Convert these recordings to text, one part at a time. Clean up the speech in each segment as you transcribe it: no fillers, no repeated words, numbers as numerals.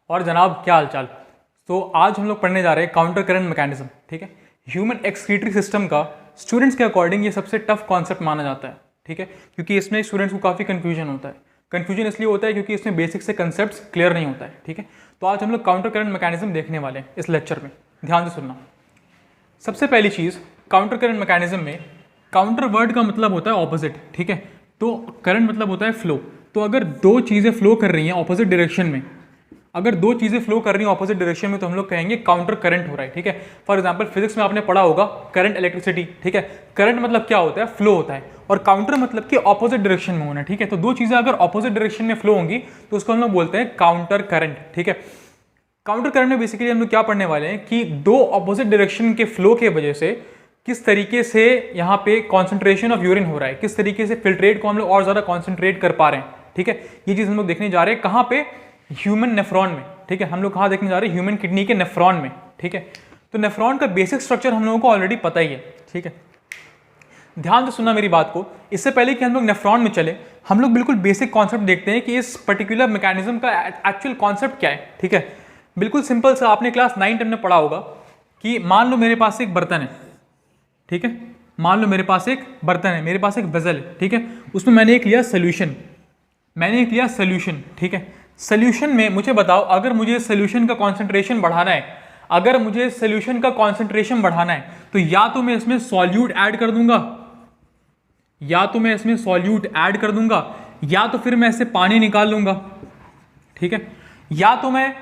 और जनाब क्या हालचाल। तो आज हम लोग पढ़ने जा रहे हैं काउंटर करंट मैकेनिज्म। ठीक है, ह्यूमन एक्सक्रीटरी सिस्टम का स्टूडेंट्स के अकॉर्डिंग ये सबसे टफ कॉन्सेप्ट माना जाता है। ठीक है, क्योंकि इसमें स्टूडेंट्स को काफ़ी कन्फ्यूजन होता है। कन्फ्यूजन इसलिए होता है क्योंकि इसमें बेसिक से कंसेप्ट क्लियर नहीं होता है। ठीक है, तो आज हम लोग काउंटर करंट मैकेनिज्म देखने वाले हैं इस लेक्चर में। ध्यान से सुनना। सबसे पहली चीज़, काउंटर करंट मैकेनिज्म में काउंटर वर्ड का मतलब होता है ऑपोजिट। ठीक है, तो करंट मतलब होता है फ्लो। तो अगर दो चीज़ें फ्लो कर रही हैं ऑपोजिट डायरेक्शन में, अगर दो चीज़ें फ्लो कर रही हैं ऑपोजिट डायरेक्शन में, तो हम लोग कहेंगे काउंटर करंट हो रहा है। ठीक है, फॉर एग्जांपल फिजिक्स में आपने पढ़ा होगा करंट इलेक्ट्रिसिटी। ठीक है, करंट मतलब क्या होता है, फ्लो होता है, और काउंटर मतलब कि ऑपोजिट डायरेक्शन में होना। ठीक है, तो दो चीज़ें अगर ऑपोजिट डायरेक्शन में फ्लो होंगी तो उसको हम लोग बोलते हैं काउंटर करंट। ठीक है, काउंटर करंट में बेसिकली हम लोग क्या पढ़ने वाले हैं कि दो ऑपोजिट डायरेक्शन के फ्लो के वजह से किस तरीके से यहाँ पे कॉन्सेंट्रेशन ऑफ यूरिन हो रहा है, किस तरीके से फिल्ट्रेट को हम लोग और ज़्यादा कॉन्सेंट्रेट कर पा रहे हैं। ठीक है, ये चीज़ हम लोग देखने जा रहे हैं कहाँ पे, ह्यूमन नेफ्रॉन में। ठीक है, हम लोग कहाँ देखने जा रहे हैं, ह्यूमन किडनी के नेफ्रॉन में। ठीक है, तो नेफ्रॉन का बेसिक स्ट्रक्चर हम लोगों को ऑलरेडी पता ही है। ठीक है, ध्यान से सुनना मेरी बात को। इससे पहले कि हम लोग नेफ्रॉन में चले, हम लोग बिल्कुल बेसिक कॉन्सेप्ट देखते हैं कि इस पर्टिकुलर मैकेनिज्म का एक्चुअल कॉन्सेप्ट क्या है। ठीक है, बिल्कुल सिंपल सा, आपने क्लास 9-10 में पढ़ा होगा कि मान लो मेरे पास एक बर्तन है। ठीक है, मान लो मेरे पास एक बर्तन है, मेरे पास एक वेसल है। ठीक है, उसमें मैंने एक लिया सोल्यूशन, ठीक है, सोल्यूशन में मुझे बताओ, अगर मुझे सोल्यूशन का कॉन्सेंट्रेशन बढ़ाना है, अगर मुझे सोल्यूशन का कॉन्सेंट्रेशन बढ़ाना है तो या तो मैं इसमें सॉल्यूट ऐड कर दूंगा, या तो मैं इसमें सॉल्यूट ऐड कर दूंगा, या तो फिर मैं इससे पानी निकाल लूंगा। ठीक है, या तो मैं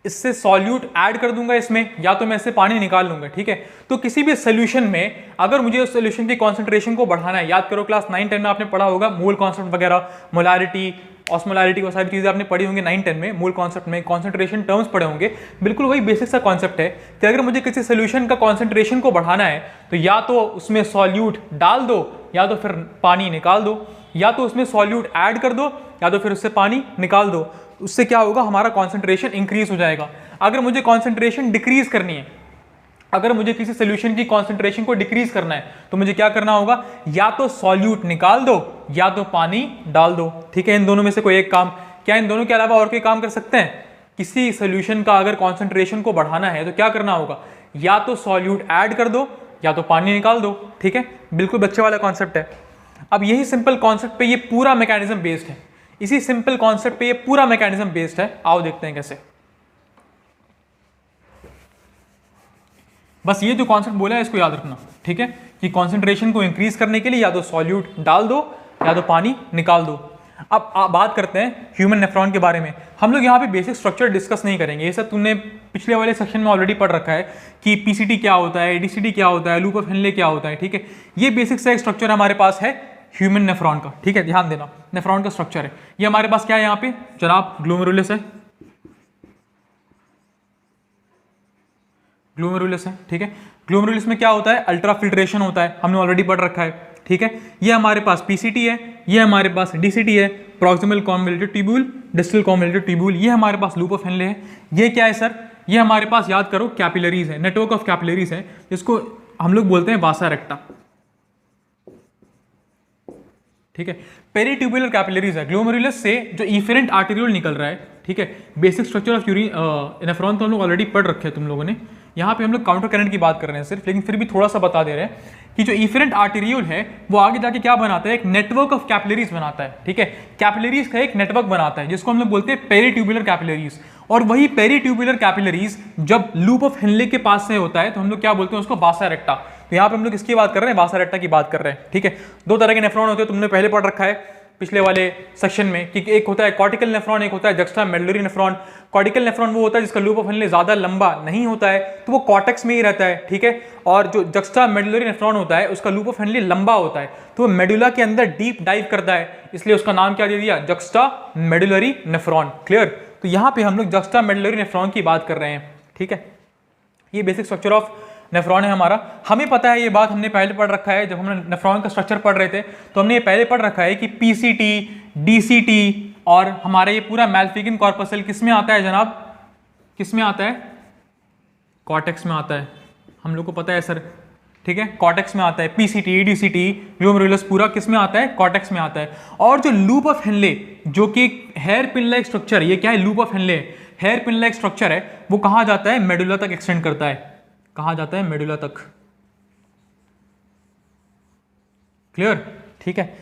इससे सॉल्यूट ऐड कर दूंगा इसमें, या तो मैं इससे पानी निकाल लूंगा। ठीक है, तो किसी भी सोल्यूशन में अगर मुझे उस सोल्यूशन की कॉन्सेंट्रेशन को बढ़ाना है, याद करो क्लास 9-10 में आपने पढ़ा होगा मोल कॉन्सेप्ट वगैरह, मोलारिटी, ऑस्मोलारिटी, वो सारी चीजें आपने पढ़ी होंगी 9-10 में। मोल कॉन्सेप्ट में कॉन्सेंट्रेशन टर्म्स पढ़े होंगे। बिल्कुल वही बेसिक सा कॉन्सेप्ट है कि अगर मुझे किसी सोल्यूशन का कॉन्सेंट्रेशन को बढ़ाना है तो या तो उसमें सॉल्यूट डाल दो, या तो फिर पानी निकाल दो, या तो उसमें सॉल्यूट ऐड कर दो, या तो फिर उससे पानी निकाल दो। उससे क्या होगा, हमारा कॉन्सेंट्रेशन इंक्रीज हो जाएगा। अगर मुझे कॉन्सेंट्रेशन डिक्रीज करनी है, अगर मुझे किसी सोल्यूशन की कॉन्सेंट्रेशन को डिक्रीज करना है तो मुझे क्या करना होगा, या तो सॉल्यूट निकाल दो या तो पानी डाल दो। ठीक है, इन दोनों में से कोई एक काम। क्या इन दोनों के अलावा और कोई काम कर सकते हैं? किसी सोल्यूशन का अगर कॉन्सेंट्रेशन को बढ़ाना है तो क्या करना होगा, या तो सॉल्यूट ऐड कर दो या तो पानी निकाल दो। ठीक है, बिल्कुल बच्चे वाला कॉन्सेप्ट है। अब यही सिंपल कॉन्सेप्ट पे ये पूरा मैकेनिज्म बेस्ड है, इसी सिंपल कॉन्सेप्ट पे ये पूरा मैकेनिज्म बेस्ड है। आओ देखते हैं कैसे। बस ये जो कॉन्सेप्ट बोला है इसको याद रखना। ठीक है, कि कॉन्सेंट्रेशन को इंक्रीज करने के लिए या तो सॉल्यूट डाल दो या तो पानी निकाल दो। अब बात करते हैं ह्यूमन नेफ्रॉन के बारे में। हम लोग यहाँ पे बेसिक स्ट्रक्चर डिस्कस नहीं करेंगे, ये सब तुमने पिछले वाले सेक्शन में ऑलरेडी पढ़ रखा है कि पीसीटी क्या होता है, डीसीटी क्या होता है, लूप ऑफ हेनले क्या होता है। ठीक है, ये बेसिक सा एक स्ट्रक्चर हमारे पास है ह्यूमन नेफ्रॉन का। ठीक है, ध्यान देना, नेफ्रॉन का स्ट्रक्चर है ये हमारे पास। क्या है यहाँ पे जनाब, ग्लोमेरुलस है, ग्लोमेरुलस है। ठीक है, ग्लोमेरुलस में क्या होता है, अल्ट्रा फिल्ट्रेशन होता है, हमने ऑलरेडी पढ़ रखा है। ठीक है, ये हमारे पास पीसीटी है, ये हमारे पास डीसीटी है, proximal convoluted tubule, distal convoluted tubule, ये हमारे पास लूप ऑफ हेनले है। ये क्या है सर, ये हमारे पास याद करो कैपिलरीज है, नेटवर्क ऑफ कैपिलरीज है, जिसको हम लोग बोलते हैं वासा रेक्टा। ठीक है, पेरीट्यूबुलर कैपिलरीज है। ग्लोमेरुलस से जो इफेरेंट आर्टेरियोल निकल रहा है। ठीक है, बेसिक स्ट्रक्चर ऑफ नेफ्रॉन तो हम लोग ऑलरेडी पढ़ रखे हैं तुम लोगों ने। यहाँ पे हम लोग काउंटर करंट की बात कर रहे हैं सिर्फ, लेकिन फिर भी थोड़ा सा बता दे रहे हैं कि जो इफेरेंट आर्टेरियोल है वो आगे जाके क्या बनाता है, एक नेटवर्क ऑफ कैपिलरीज बनाता है। ठीक है, कैपिलरीज का एक नेटवर्क बनाता है जिसको हम लोग बोलते हैं पेरीट्यूबुलर कैपिलरीज। और वही पेरीट्यूबुलर कैपिलरीज जब लूप ऑफ हेनले के पास से होता है तो हम लोग क्या बोलते हैं उसको, वासा रेक्टा। तो यहाँ पे हम लोग किसकी बात कर रहे हैं, वासा रेक्टा की बात कर रहे हैं। ठीक है, दो तरह के नेफ्रॉन होते हैं, तुमने पहले पढ़ रखा है पिछले वाले सेक्शन में कि एक होता है कॉर्टिकल नेफ्रॉन, एक होता है juxta medullary nephron. Cortical nephron वो होता है जिसका लूप ऑफ हेनले ज्यादा लंबा नहीं होता है, तो वो कॉर्टेक्स में ही रहता है। ठीक है, और जो जक्स्टा मेडुलरी नेफ्रॉन होता है उसका लूप ऑफ हेनले लंबा होता है, तो वो मेडुला के अंदर डीप डाइव करता है, इसलिए उसका नाम क्या दे दिया, जक्स्टा मेडुलरी नेफ्रॉन। क्लियर, तो यहाँ पे हम लोग जक्स्टा मेडुलरी नेफ्रॉन की बात कर रहे हैं। ठीक है, ये बेसिक स्ट्रक्चर ऑफ नेफ्रॉन है हमारा। हमें पता है ये बात, हमने पहले पढ़ रखा है, जब हमने नेफ्रॉन का स्ट्रक्चर पढ़ रहे थे तो हमने ये पहले पढ़ रखा है कि पीसीटी, डीसीटी और हमारा ये पूरा मैल्फिगन कॉर्पसल किस में आता है जनाब, किस में आता है, कॉर्टेक्स में आता है। हम लोग को पता है सर। ठीक है, कॉर्टेक्स में आता है, पीसीटी, डीसीटी, ग्लोमेरुलस पूरा किस में आता है, कॉर्टेक्स में आता है। और जो लूप ऑफ हेनले जो कि हेयर पिन लाइक स्ट्रक्चर, ये क्या है, loop of Henle. Hair pin like structure है वो कहाँ जाता है, मेडुला तक एक्सटेंड करता है। कहाँ जाता है, मेडुला तक। क्लियर, ठीक है।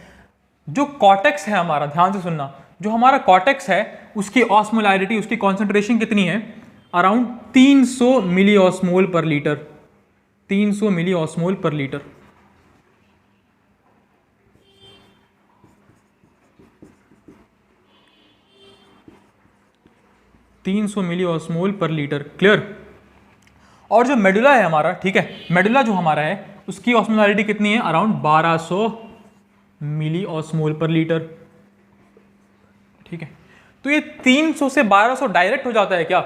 जो कॉर्टेक्स है हमारा, ध्यान से सुनना, जो हमारा कॉर्टेक्स है उसकी ऑस्मोलैरिटी, उसकी कॉन्सेंट्रेशन कितनी है, अराउंड 300 मिली ऑस्मोल पर लीटर। 300 मिली ऑस्मोल पर लीटर। मिली ऑस्मोल पर लीटर। क्लियर। और जो मेडुला है हमारा, ठीक है, मेडुला जो हमारा है उसकी ऑस्मोलैरिटी कितनी है, अराउंड 1200 मिली ऑस्मोल पर लीटर। ठीक है, तो ये 300 से 1200 डायरेक्ट हो जाता है क्या,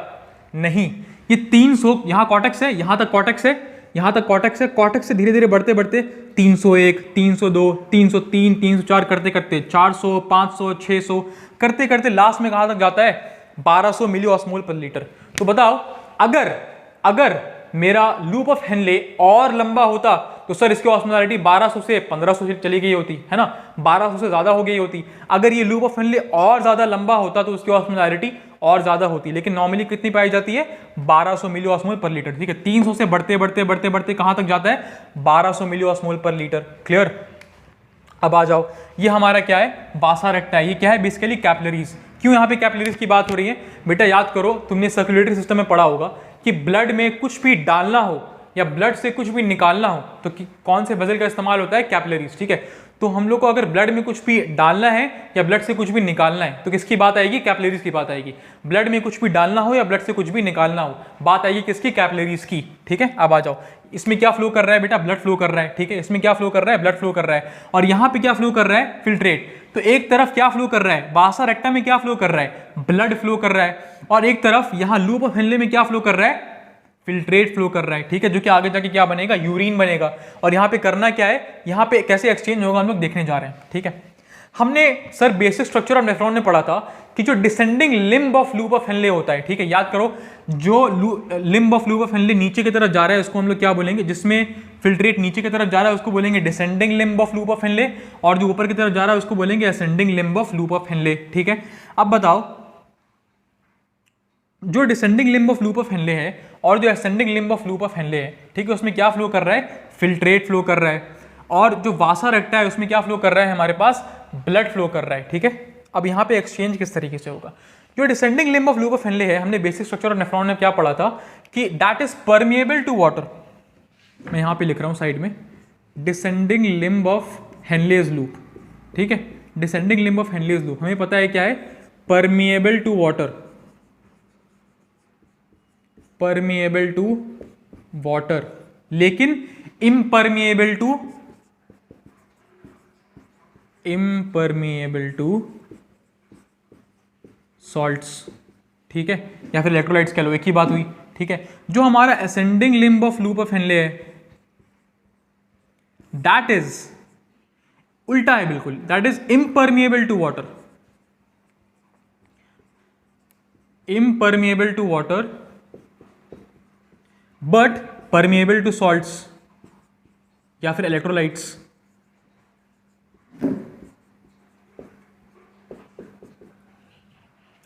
नहीं, ये 300 यहां कॉर्टेक्स है, यहां तक कॉर्टेक्स है, यहां तक कॉर्टेक्स है, कॉर्टेक्स से धीरे धीरे बढ़ते बढ़ते 301, 302, 303, 304 करते करते 400, 500, 600 करते करते लास्ट में कहां तक जाता है, 1200 मिली ऑस्मोल पर लीटर। तो बताओ, अगर मेरा लूप ऑफ हेनले और लंबा होता तो सर इसकी ऑस्मोलैरिटी 1200 से 1500 से चली गई होती है ना, 1200 से ज्यादा हो गई होती। अगर ये लूप ऑफ हेनले और ज्यादा लंबा होता तो उसकी ऑस्मोलैरिटी और ज्यादा होती, लेकिन नॉर्मली कितनी पाई जाती है, 1200 मिली ऑस्मोल पर लीटर। ठीक है, 300 से बढ़ते बढ़ते बढ़ते बढ़ते कहां तक जाता है, 1200 मिली ऑस्मोल पर लीटर। क्लियर। अब आ जाओ, ये हमारा क्या है, वासा रेक्टा है। ये क्या है, बेसिकली कैपिलरीज। क्यों यहाँ पे कैपिलरीज की बात हो रही है, बेटा याद करो, तुमने सर्कुलेटरी सिस्टम में पढ़ा होगा कि ब्लड में कुछ भी डालना हो या ब्लड से कुछ भी निकालना हो तो कौन से वेसल का इस्तेमाल होता है, कैपिलरीज। ठीक है, तो हम लोग को अगर ब्लड में कुछ भी डालना है या ब्लड से कुछ भी निकालना है तो किसकी बात आएगी, कैपिलरीज की बात आएगी। ब्लड में कुछ भी डालना हो या ब्लड से कुछ भी निकालना हो, बात आएगी किसकी, कैपिलरीज की। ठीक है, अब आ जाओ, इसमें क्या फ्लो कर रहा है बेटा, ब्लड फ्लो कर रहा है। ठीक है, इसमें क्या फ्लो कर रहा है, ब्लड फ्लो कर रहा है। और यहाँ पे क्या फ्लो कर रहा है, फिल्ट्रेट। तो एक तरफ क्या फ्लो कर रहा है, वासा रेक्टा में क्या फ्लो कर रहा है, ब्लड फ्लो कर रहा है, और एक तरफ यहाँ लूप ऑफ हेनले में क्या फ्लो कर रहा है, फिल्ट्रेट फ्लो कर रहा है। ठीक है, जो कि आगे जाके क्या बनेगा, यूरिन बनेगा। और यहाँ पे करना क्या है, यहाँ पे कैसे एक्सचेंज होगा हम लोग देखने जा रहे हैं। ठीक है, हमने sir basic structure of nephron में पढ़ा था कि जो descending limb of loop of Henley होता है, ठीक है, याद करो, जो limb of loop of Henley नीचे की तरफ जा रहा है उसको हम लोग क्या बोलेंगे, जिसमें फिल्ट्रेट नीचे की तरफ जा रहा है उसको बोलेंगे descending limb of loop of Henley, और जो ऊपर की तरफ जा रहा है उसको बोलेंगे ascending limb of loop of Henley. ठीक है, अब बताओ, जो descending limb of loop of Henle है और जो ascending limb of loop of Henle है, ठीक है, उसमें क्या फ्लो कर रहा है, फिल्ट्रेट फ्लो कर रहा है। और जो वासा रेक्टा है उसमें क्या फ्लो कर रहा है, हमारे पास ब्लड फ्लो कर रहा है। ठीक है, अब यहाँ पे एक्सचेंज किस तरीके से होगा, जो descending limb of loop of Henle है, हमने बेसिक स्ट्रक्चर ऑफ नेफ्रॉन में क्या पढ़ा था कि that is permeable to water. मैं यहाँ पे लिख रहा हूँ साइड में, descending limb of Henle's loop. ठीक है, descending limb of Henle's loop हमें पता है क्या है, permeable to water, permeable to water, लेकिन इम्परमिएबल टू सॉल्ट्स। ठीक है, या फिर इलेक्ट्रोलाइट्स कह लो, एक ही बात हुई। ठीक है, जो हमारा ascending limb of loop of Henle है दैट इज उल्टा है बिल्कुल, that is impermeable to water, impermeable to water but permeable to salts या फिर इलेक्ट्रोलाइट्स।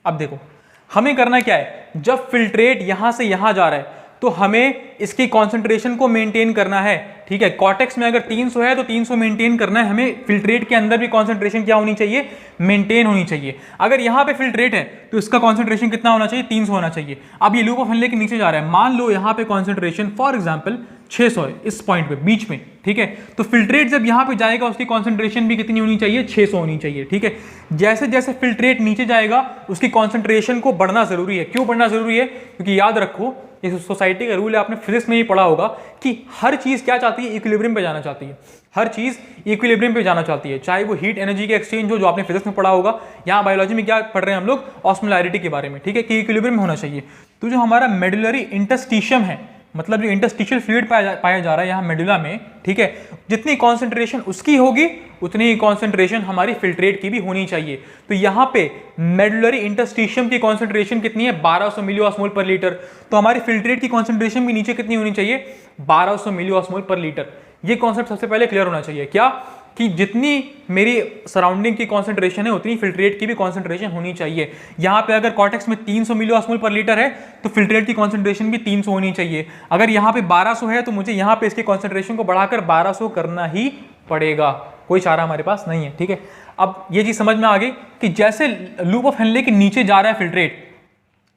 अब देखो, हमें करना क्या है, जब फिल्ट्रेट यहां से यहां जा रहा है तो हमें इसकी कॉन्सेंट्रेशन को मेंटेन करना है। ठीक है, कॉर्टेक्स में अगर 300 है तो 300 मेंटेन करना है हमें, फिल्ट्रेट के अंदर भी कॉन्सेंट्रेशन क्या होनी चाहिए, मेंटेन होनी चाहिए। अगर यहां पे फिल्ट्रेट है तो इसका कॉन्सेंट्रेशन कितना होना चाहिए, 300 होना चाहिए। अब ये लूप ऑफ हेनले के नीचे जा रहा है, मान लो यहां पे कॉन्सेंट्रेशन फॉर एग्जाम्पल 600 है, इस पॉइंट पे बीच में। ठीक है, तो फिल्ट्रेट जब यहां पे जाएगा उसकी कॉन्सेंट्रेशन भी कितनी होनी चाहिए, 600 होनी चाहिए। ठीक है, जैसे जैसे फिल्ट्रेट नीचे जाएगा उसकी कॉन्सेंट्रेशन को बढ़ना जरूरी है। क्यों बढ़ना जरूरी है, क्योंकि याद रखो, इस सोसाइटी का रूल है, आपने फिजिक्स में ही पढ़ा होगा कि हर चीज क्या चाहती है, इक्विलिब्रियम पे जाना चाहती है। हर चीज इक्विलिब्रियम पे जाना चाहती है, चाहे वो हीट एनर्जी के एक्सचेंज हो, जो आपने फिजिक्स में पढ़ा होगा। यहाँ बायोलॉजी में क्या पढ़ रहे हैं हम लोग, ऑस्मोलैरिटी के बारे में। ठीक है, कि इक्विलिब्रियम होना चाहिए। तो जो हमारा मेडुलरी इंटरस्टिशियम है, मतलब जो इंटरस्टिशियल फ्लूइड पाया जा रहा है यहाँ मेडुला में, ठीक है, जितनी कॉन्सेंट्रेशन उसकी होगी उतनी ही कॉन्सेंट्रेशन हमारी फिल्ट्रेट की भी होनी चाहिए। तो यहाँ पे मेडुलरी इंटरस्टिशियम की कॉन्सेंट्रेशन कितनी है, 1200 मिली ऑस्मोल पर लीटर। तो हमारी फिल्ट्रेट की कॉन्सेंट्रेशन भी नीचे कितनी होनी चाहिए, 1200 मिली ऑस्मोल पर लीटर। ये कॉन्सेप्ट सबसे पहले क्लियर होना चाहिए। क्या, कि जितनी मेरी सराउंडिंग की कॉन्सेंट्रेशन है उतनी फिल्ट्रेट की भी कॉन्सेंट्रेशन होनी चाहिए। यहाँ पे अगर कॉर्टेक्स में 300 मिलीऑस्मोल पर लीटर है तो फिल्ट्रेट की कॉन्सेंट्रेशन भी 300 होनी चाहिए। अगर यहाँ पे 1200 है तो मुझे यहाँ पे इसकी कॉन्सेंट्रेशन को बढ़ाकर 1200 करना ही पड़ेगा, कोई चारा हमारे पास नहीं है, ठीक है। अब ये चीज समझ में आ गई कि जैसे लूप ऑफ हेनले के नीचे जा रहा है filtrate,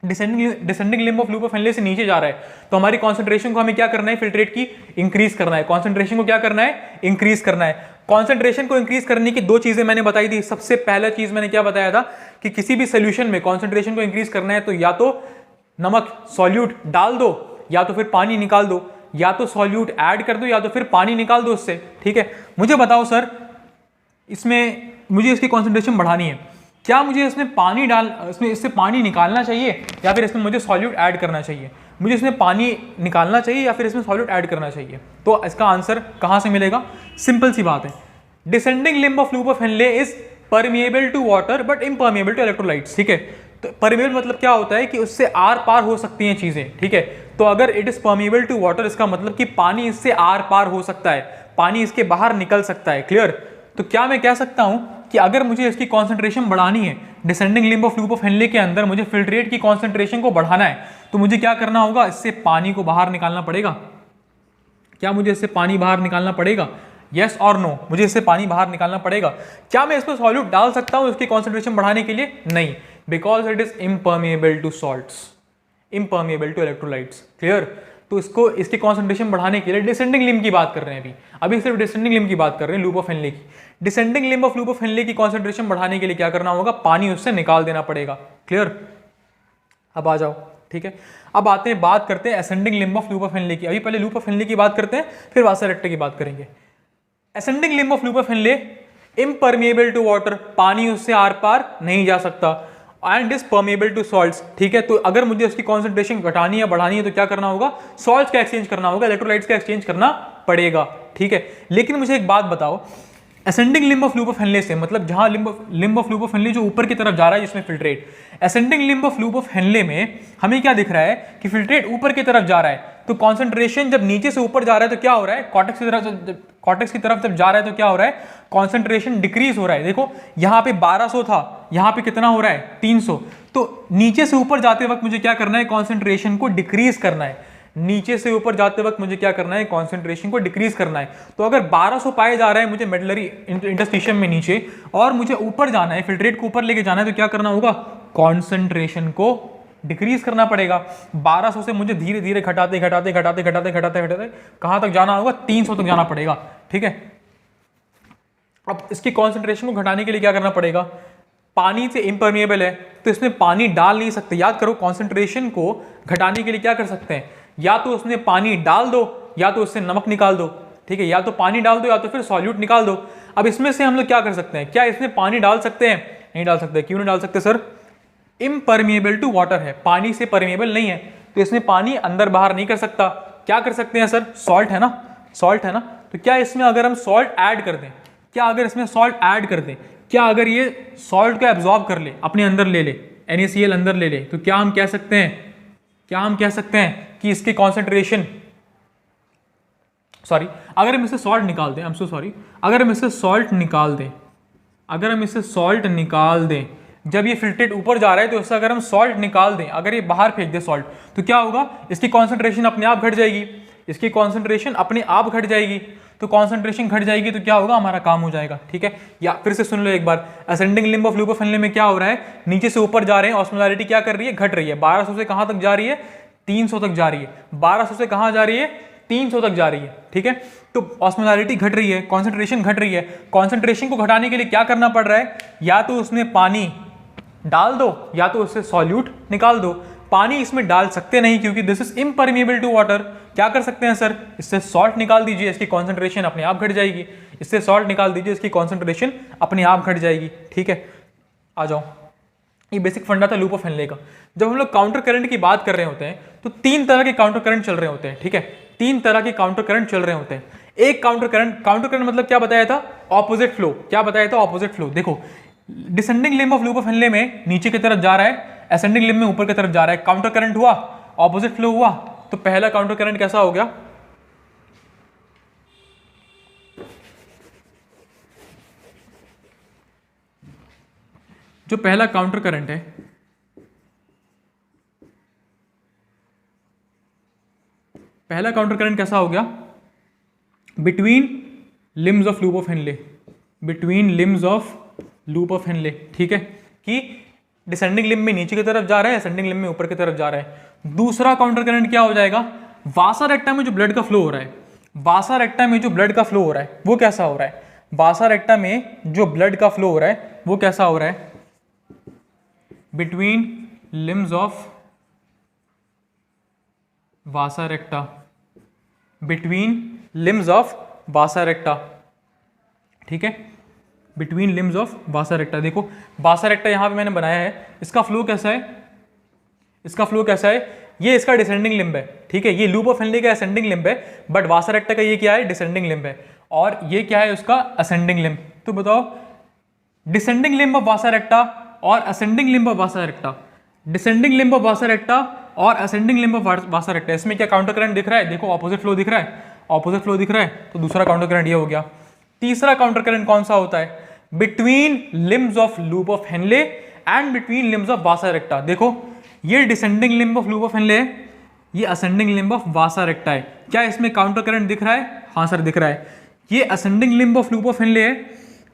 descending limb of loop of Henley से नीचे जा रहा है, तो हमारी कॉन्सेंट्रेशन को हमें क्या करना है, फिल्ट्रेट की इंक्रीज करना है। कॉन्सेंट्रेशन को क्या करना है, इंक्रीज करना है। कॉन्सेंट्रेशन को इंक्रीज करने की दो चीजें मैंने बताई थी। सबसे पहला चीज मैंने क्या बताया था कि किसी भी सोल्यूशन में कॉन्सेंट्रेशन को इंक्रीज करना है तो या तो नमक सॉल्यूट डाल दो या तो फिर पानी निकाल दो, या तो सॉल्यूट ऐड कर दो या तो फिर पानी निकाल दो उससे, ठीक है। मुझे बताओ सर, इसमें मुझे इसकी कॉन्सेंट्रेशन बढ़ानी है, क्या मुझे इसमें पानी इससे पानी निकालना चाहिए या फिर इसमें मुझे सॉल्यूट ऐड करना चाहिए? मुझे इसमें पानी निकालना चाहिए या फिर इसमें सॉल्यूट ऐड करना चाहिए? तो इसका आंसर कहाँ से मिलेगा? सिंपल सी बात है, descending limb of loop of Henle is permeable to water but impermeable to electrolytes, ठीक है। तो परमिएबल मतलब क्या होता है कि उससे आर पार हो सकती हैं चीजें, ठीक है। तो अगर it is permeable to water, इसका मतलब कि पानी इससे आर पार हो सकता है, पानी इसके बाहर निकल सकता है, क्लियर। तो क्या मैं कह सकता हूं कि अगर मुझे इसकी कॉन्सेंट्रेशन बढ़ानी है, descending limb of loop of Henley के अंदर मुझे फिल्ट्रेट की कॉन्सेंट्रेशन को बढ़ाना है, तो मुझे क्या करना होगा, इससे पानी को बाहर निकालना पड़ेगा। क्या मुझे इससे पानी बाहर निकालना पड़ेगा? यस और नो, मुझे इससे पानी बाहर निकालना पड़ेगा। क्या मैं इसमें सॉल्यूट डाल सकता हूं इसकी कॉन्सेंट्रेशन बढ़ाने के लिए? नहीं, because it is impermeable to salts, impermeable to electrolytes, clear. तो इसकी कॉन्सेंट्रेशन बढ़ाने के लिए डिसेंडिंग लिम्ब की बात कर रहे हैं, अभी सिर्फ डिसेंडिंग लिम्ब की बात कर रहे हैं, लूप ऑफ हेनले की। Descending limb of loop of Henley की कॉन्सेंट्रेशन बढ़ाने के लिए क्या करना होगा, पानी उससे निकाल देना पड़ेगा, क्लियर। अब आ जाओ, ठीक है। अब आते हैं, बात करते हैं ascending limb of loop of Henley की। अभी पहले लूप ऑफ हेनले की बात करते हैं, फिर वासेरेक्टर की बात करेंगे। Ascending limb of loop of Henle impermeable to water, पानी उससे आर पार नहीं जा सकता, and is permeable to salts, ठीक है। तो अगर मुझे उसकी कॉन्सेंट्रेशन घटानी या बढ़ानी है तो क्या करना होगा, सॉल्ट्स का एक्सचेंज करना होगा, इलेक्ट्रोलाइट्स का एक्सचेंज करना पड़ेगा, ठीक है। लेकिन मुझे एक बात बताओ, ascending limb of loop of Henley से मतलब जहां limb of loop of Henley जो ऊपर की तरफ जा रहा है जिसमें filtrate, ascending limb of loop of Henle में हमें क्या दिख रहा है कि फिल्ट्रेट ऊपर की तरफ जा रहा है, तो कॉन्सेंट्रेशन जब नीचे से ऊपर जा रहा है तो क्या हो रहा है, कॉर्टेक्स की तरफ जब जा रहा है तो क्या हो रहा है, कॉन्सेंट्रेशन डिक्रीज हो रहा है। देखो यहाँ पे 1200 था, यहाँ पे कितना हो रहा है, 300। तो नीचे से ऊपर जाते वक्त मुझे क्या करना है, कॉन्सेंट्रेशन को डिक्रीज करना है। नीचे से ऊपर जाते वक्त मुझे क्या करना है, कॉन्सेंट्रेशन को डिक्रीज करना है। तो अगर 1200 पाए जा रहा है मुझे मेडलरी इंटरस्टिशियम में नीचे, और मुझे ऊपर जाना है, फिल्ट्रेट को ऊपर लेके जाना है, तो क्या करना होगा, कॉन्सेंट्रेशन को डिक्रीज करना पड़ेगा। 1200 से मुझे धीरे धीरे घटाते कहां तक जाना होगा, 300 तक जाना पड़ेगा, ठीक है। अब इसकी कॉन्सेंट्रेशन को घटाने के लिए क्या करना पड़ेगा, पानी से इम्परमिएबल है तो इसमें पानी डाल नहीं सकते। याद करो, कॉन्सेंट्रेशन को घटाने के लिए क्या कर सकते हैं, या तो उसमें पानी डाल दो या तो उससे नमक निकाल दो, ठीक है। या तो पानी डाल दो या तो फिर सॉल्यूट निकाल दो। अब इसमें से हम लोग क्या कर सकते हैं, क्या इसमें पानी डाल सकते हैं? नहीं डाल सकते। क्यों नहीं डाल सकते सर? इम्परमिएबल टू वाटर है, पानी से परमिएबल नहीं है, तो इसमें पानी अंदर बाहर नहीं कर सकता। क्या कर सकते हैं सर, सॉल्ट है ना, सॉल्ट है ना। तो क्या इसमें अगर हम सॉल्ट ऐड कर दें, क्या अगर इसमें सॉल्ट ऐड कर दें, क्या अगर ये सॉल्ट को एब्जॉर्ब कर ले, अपने अंदर ले ले, NaCl अंदर ले ले, तो क्या हम कह सकते हैं, कि इसकी कॉन्सेंट्रेशन, सॉरी, अगर हम इससे सॉल्ट निकाल दें, अगर हम इससे सॉल्ट निकाल दें, जब ये फिल्ट्रेट ऊपर जा रहा है तो इससे अगर हम सॉल्ट निकाल दें, अगर ये बाहर फेंक दे सॉल्ट, तो क्या होगा, इसकी कॉन्सेंट्रेशन अपने आप घट जाएगी, तो कॉन्सेंट्रेशन घट जाएगी तो क्या होगा, हमारा काम हो जाएगा, ठीक है। या फिर से सुन लो एक बार, ascending limb of loop of Henle में क्या हो रहा है, नीचे से ऊपर जा रहे हैं, ऑस्मोलैरिटी क्या कर रही है, घट रही है। 1200 से कहां तक जा रही है, 300 तक जा रही है। 1200 से कहां जा रही है, 300 तक जा रही है, ठीक है। तो ऑस्मोलैरिटी घट रही है, कॉन्सेंट्रेशन घट रही है। कॉन्सेंट्रेशन को घटाने के लिए क्या करना पड़ रहा है, या तो उसमें पानी डाल दो या तो उससे सॉल्यूट निकाल दो। पानी इसमें डाल सकते नहीं क्योंकि this is impermeable to water. क्या कर सकते हैं सर, इससे सॉल्ट निकाल दीजिए, इसकी कॉन्सेंट्रेशन अपने आप घट जाएगी। इससे सॉल्ट निकाल दीजिए, इसकी कॉन्सेंट्रेशन अपने आप घट जाएगी, ठीक है। आ जाओ, ये बेसिक फंडा था लूप ऑफ हेनले का। जब हम लोग काउंटर करंट की बात कर रहे होते हैं तो 3 तरह के काउंटर करंट चल रहे होते हैं, ठीक है। 3 तरह के काउंटर करंट चल रहे होते हैं। एक काउंटर करंट मतलब क्या बताया था, ऑपोजिट फ्लो। क्या बताया था, ऑपोजिट फ्लो। देखो, descending limb of loop of Henle में नीचे की तरफ जा रहा है, असेंडिंग लिम्ब में ऊपर की तरफ जा रहा है। काउंटर करंट हुआ, ऑपोजिट फ्लो हुआ, तो पहला काउंटर करंट कैसा हो गया, जो पहला काउंटर करंट है, पहला काउंटर करंट कैसा हो गया, between limbs of loop of Henley, between limbs of loop of Henley, ठीक है, कि डिसेंडिंग लिम्ब में नीचे की तरफ जा रहा है, असेंडिंग लिम्ब में ऊपर की तरफ जा रहा है। दूसरा काउंटर करंट क्या हो जाएगा, वासा रेक्टा में जो ब्लड का फ्लो हो रहा है, वासा रेक्टा में जो ब्लड का फ्लो हो रहा है वो कैसा हो रहा है, वासा रेक्टा में जो ब्लड का फ्लो हो रहा है वो कैसा हो रहा है, between limbs of vasa रेक्टा, between limbs of vasa रेक्टा, ठीक है, बिटवीन लिम्स ऑफ वासा रेक्टा। देखो वासा रेक्टा यहां पे मैंने बनाया है, इसका फ्लो कैसा है, इसका फ्लो कैसा है, ये इसका डिसेंडिंग लिम्ब है, ठीक है, ये लूप ऑफ हेनले का असेंडिंग लिम्ब है, बट वासा रेक्टा का ये क्या है, डिसेंडिंग लिम्ब है, और ये क्या है उसका असेंडिंग लिम्ब। तो बताओ descending limb of vasa recta और ascending limb of vasa recta, descending limb of vasa recta और ascending limb of vasa recta, इसमें क्या काउंटर करंट दिख रहा है, देखो ऑपोजिट फ्लो दिख रहा है, ऑपोजिट फ्लो दिख रहा है, तो दूसरा काउंटर करंट ये हो गया। तीसरा काउंटर करंट कौन सा होता है, between limbs of loop of Henley and between limbs of vasa रेक्टा। देखो ये descending limb of loop of Henle है, ये ascending limb of vasa recta है, क्या इसमें काउंटर करंट दिख रहा है, हाँ सर दिख रहा है, ये ascending limb of loop of Henle है,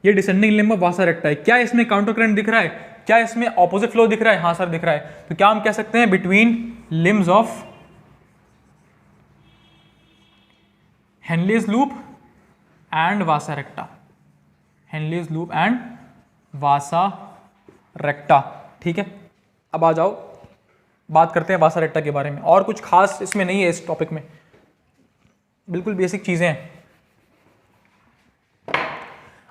ये descending limb of vasa recta है, क्या इसमें काउंटर करंट दिख रहा है, क्या इसमें ऑपोजिट फ्लो दिख रहा है, हाँ सर दिख रहा है, तो क्या हम कह सकते हैं between limbs of Henle's loop and Vasa रेक्टा, Henle's loop and वासा रेक्टा, ठीक है। अब आ जाओ बात करते हैं वासा रेक्टा के बारे में, और कुछ खास इसमें नहीं है इस टॉपिक में, बिल्कुल बेसिक चीजें हैं।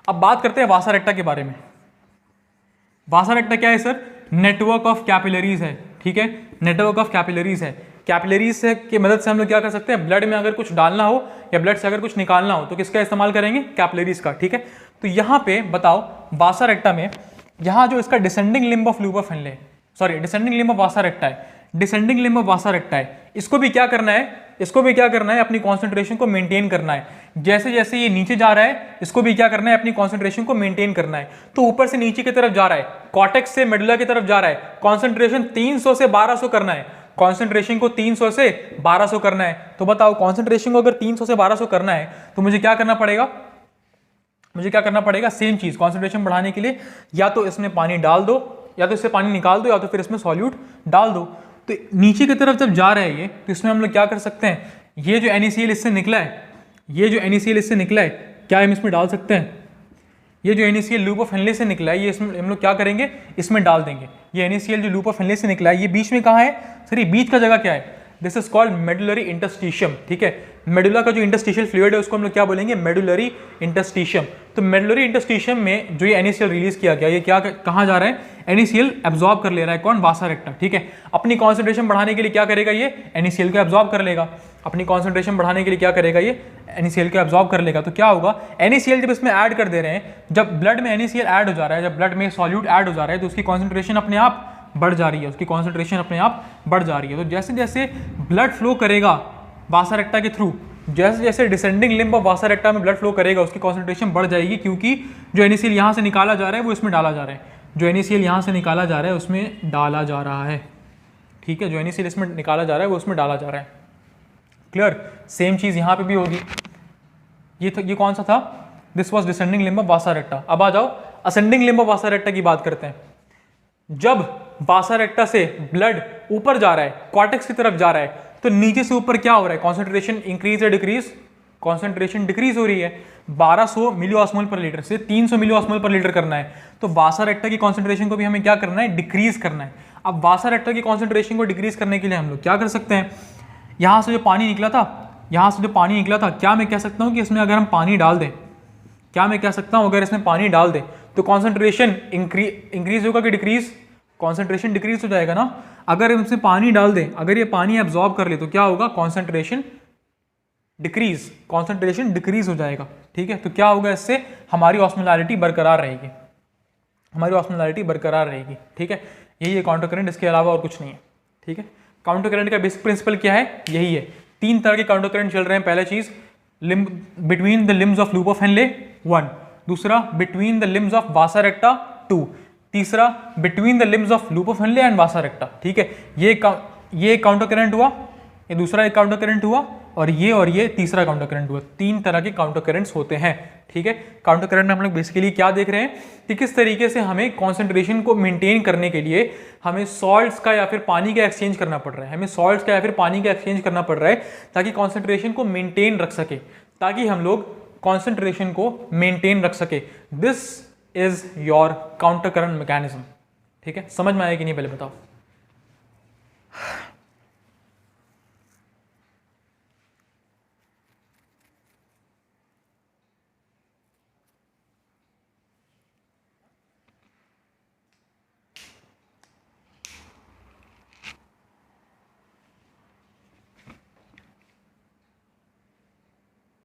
अब बात करते हैं वासा रेक्टा के बारे में। वासा रेक्टा क्या है सर, नेटवर्क ऑफ कैपिलरीज है, ठीक है, नेटवर्क ऑफ कैपिलरीज है। कैपिलरीज से की मदद से हम लोग क्या कर सकते हैं, ब्लड में अगर कुछ डालना हो या ब्लड से अगर कुछ निकालना हो तो किसका इस्तेमाल करेंगे, कैपिलरीज का, ठीक है। तो यहाँ पे बताओ वासा रेक्टा में, यहाँ जो इसका descending limb of loop of Henle, sorry descending limb of vasa recta है, descending limb of vasa recta है, इसको भी क्या करना है, इसको भी क्या करना है, अपनी कॉन्सेंट्रेशन को मेंटेन करना है। जैसे जैसे ये नीचे जा रहा है इसको भी क्या करना है, अपनी कॉन्सेंट्रेशन को मेंटेन करना है। तो ऊपर से नीचे की तरफ जा रहा है, कॉर्टेक्स से मेडुला की तरफ जा रहा है, कॉन्सेंट्रेशन 300 से 1200 करना है, कॉन्सेंट्रेशन को 300 से 1200 करना है। तो बताओ कॉन्सेंट्रेशन को अगर 300 से 1200 करना है तो मुझे क्या करना पड़ेगा, मुझे क्या करना पड़ेगा, सेम चीज कॉन्सेंट्रेशन बढ़ाने के लिए या तो इसमें पानी डाल दो, या तो इससे पानी निकाल दो, या तो फिर इसमें सॉल्यूट डाल दो। तो नीचे की तरफ जब जा रहा है ये, तो इसमें हम लोग क्या कर सकते हैं, ये जो NaCl इससे निकला है, ये जो NaCl इससे निकला है, क्या हम इसमें डाल सकते हैं, ये जो NaCl लूप ऑफ हेनले से निकला है, ये इसमें हम लोग क्या करेंगे, इसमें डाल देंगे। ये NaCl जो लूप ऑफ हेनले से निकला है, ये बीच में कहाँ है सर, ये बीच का जगह क्या है, this is called medullary interstitium, ठीक है। मेडुला का जो इंटरस्टिशियल फ्लूइड है उसको हम लोग क्या बोलेंगे, मेडुलरी इंटरस्टिशियम। तो मेडुलरी इंटरस्टिशियम में जो ये NaCl रिलीज किया गया, ये क्या कहाँ जा रहा है, NaCl एब्जॉर्ब कर ले रहा है, कौन, वासा रेक्टा, ठीक है। अपनी कॉन्सेंट्रेशन बढ़ाने के लिए क्या करेगा, ये NaCl को एब्जॉर्ब कर लेगा, अपनी कॉन्सेंट्रेशन बढ़ाने के लिए क्या करेगा, ये NaCl को एब्जॉर्ब कर लेगा। तो क्या होगा, NaCl जब इसमें ऐड कर दे रहे हैं, जब ब्लड में NaCl ऐड हो जा रहा है, जब ब्लड में सॉल्यूट ऐड हो जा रहा है, तो उसकी कॉन्सेंट्रेशन अपने आप बढ़ जा रही है, उसकी कॉन्सेंट्रेशन अपने आप बढ़ जा रही है। तो जैसे जैसे ब्लड फ्लो करेगा वासा रेक्टा के थ्रू, जैसे जैसे डिसेंडिंग लिम्ब ऑफ वासा रेक्टा में ब्लड फ्लो करेगा, उसकी कॉन्सेंट्रेशन बढ़ जाएगी, क्योंकि जो NaCl यहाँ से निकाला जा रहा है वो इसमें डाला जा रहा है, जो NaCl यहाँ से निकाला जा रहा है उसमें डाला जा रहा है, ठीक है, जो NaCl इसमें निकाला जा रहा है वो उसमें डाला जा रहा है। क्लियर, सेम चीज़ यहाँ पे भी होगी। ये कौन सा था, this was descending limb of vasa रेक्टा। अब आ जाओ असेंडिंग लिम्ब ऑफ वासा रेक्टा की बात करते हैं। जब वासा रेक्टा से ब्लड ऊपर जा रहा है, कॉर्टेक्स की तरफ जा रहा है, तो नीचे से ऊपर क्या हो रहा है, कॉन्सेंट्रेशन इंक्रीज या डिक्रीज, कॉन्सेंट्रेशन डिक्रीज हो रही है। 1200 मिलीऑस्मोल पर लीटर से 300 मिलीऑस्मोल पर लीटर करना है, तो वासा रेक्टा की कॉन्सेंट्रेशन को भी हमें क्या करना है, डिक्रीज करना है। अब वासा रेक्टा की कॉन्सेंट्रेशन को डिक्रीज करने के लिए हम लोग क्या कर सकते हैं, यहाँ से जो पानी निकला था, यहाँ से जो पानी निकला था, क्या मैं कह सकता हूँ कि इसमें अगर हम पानी डाल दें, क्या मैं कह सकता हूँ अगर इसमें पानी डाल दें तो कॉन्सेंट्रेशन इंक्रीज होगा कि डिक्रीज, कॉन्सेंट्रेशन डिक्रीज हो जाएगा ना। अगर इसमें पानी डाल दें, अगर ये पानी एब्जॉर्ब कर ले तो क्या होगा, कॉन्सेंट्रेशन डिक्रीज, कॉन्सेंट्रेशन डिक्रीज हो जाएगा, ठीक है। तो क्या होगा, इससे हमारी ऑस्मोलैरिटी बरकरार रहेगी, हमारी ऑस्मोलैरिटी बरकरार रहेगी, ठीक है। यही है काउंटर करंट, इसके अलावा और कुछ नहीं है, ठीक है। काउंटर करंट का बेसिक प्रिंसिपल क्या है, यही है। 3 तरह के काउंटर करंट चल रहे हैं। पहला चीज between the limbs of loop of Henley 1, दूसरा between the limbs of vasa रेक्टा 2, तीसरा between the limbs of loop of Henley and वासा रेक्टा, ठीक है। ये काउंटर करंट हुआ, ये दूसरा एक काउंटर करंट हुआ, और ये तीसरा काउंटर करंट हुआ। 3 तरह के काउंटर करंट्स होते हैं, ठीक है। काउंटर करंट में हम लोग बेसिकली क्या देख रहे हैं कि किस तरीके से हमें कॉन्सेंट्रेशन को मेंटेन करने के लिए हमें सॉल्ट्स का या फिर पानी का एक्सचेंज करना पड़ रहा है, हमें सॉल्ट्स का या फिर पानी का एक्सचेंज करना पड़ रहा है ताकि कॉन्सेंट्रेशन को मेंटेन रख सके, ताकि हम लोग कॉन्सेंट्रेशन को मेंटेन रख सके। This is your counter current mechanism, ठीक है। समझ में आया कि नहीं पहले बताओ।